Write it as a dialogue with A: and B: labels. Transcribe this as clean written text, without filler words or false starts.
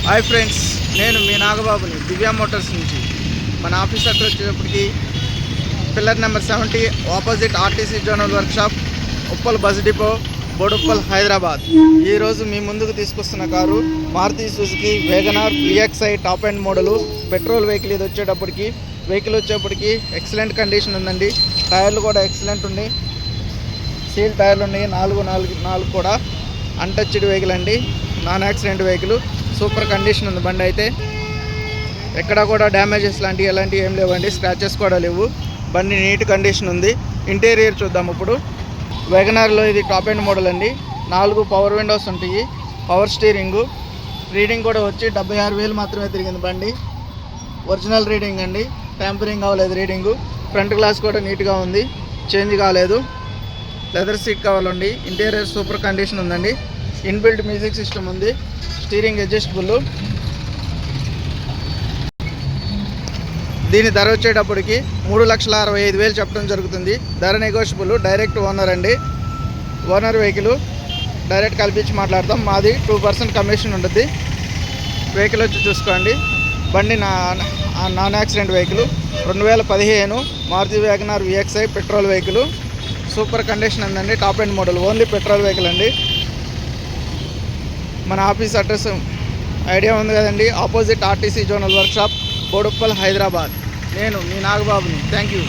A: Hi friends, నేను మీ నాగబాబుని దివ్య motors నుంచి. మన ఆఫీస్ అడ్రస్ వచ్చేటప్పటికి pillar number 70 opposite RTC zonal workshop, Uppal bus depot, Boduppal, Hyderabad. ఈరోజు మీ ముందుకు తీసుకొస్తున్న car Maruti Suzuki Wagon R VXi top and model petrol vehicle. ఇది వెహికల్ వచ్చేప్పటికి ఎక్సలెంట్ కండిషన్ ఉందండి. టైర్లు కూడా ఎక్సలెంట్ ఉన్నాయి, సీల్ టైర్లు ఉన్నాయి. నాలుగు కూడా అన్టచ్డ్ వెహికల్ అండి, non accident vehicle. Super condition ఉంది బండి అయితే. ఎక్కడ కూడా డ్యామేజెస్ ఎలాంటివి ఏం లేవండి, స్క్రాచెస్ కూడా లేవు. బండి నీట్ కండిషన్ ఉంది. ఇంటీరియర్ చూద్దాం ఇప్పుడు. వేగనార్లో ఇది టాప్ అండ్ మోడల్ అండి. 4 పవర్ విండోస్ ఉంటాయి, పవర్ స్టీరింగు. రీడింగ్ కూడా వచ్చి 76,000 మాత్రమే తిరిగింది బండి. ఒరిజినల్ రీడింగ్ అండి, ట్యాంపరింగ్ అవ్వలేదు రీడింగు. ఫ్రంట్ గ్లాస్ కూడా నీట్గా ఉంది, చేంజ్ కాలేదు. లెదర్ సీట్ కావాలండి. ఇంటీరియర్ సూపర్ కండిషన్ ఉందండి. ఇన్బిల్ట్ మ్యూజిక్ సిస్టమ్ ఉంది, స్టీరింగ్ అడ్జస్టబుల్. దీని ధర వచ్చేటప్పటికి 3,65,000 చెప్పడం జరుగుతుంది. ధర నెగోషియబుల్. డైరెక్ట్ ఓనర్ అండి, ఓనర్ వెహికల్ డైరెక్ట్ కల్పించి మాట్లాడతాం. మాది 2% కమిషన్ ఉంటుంది. వెహికల్ వచ్చి చూసుకోండి. బండి non accident vehicle. 2015 Maruti Wagon R VXi petrol vehicle. Super condition ఉందండి, top and model, only petrol vehicle అండి. మన ఆఫీస్ అడ్రస్ ఐడియా ఉంది కదండి, opposite RTC zonal workshop, Boduppal, Hyderabad. నేను మీ నాగబాబుని. Thank you.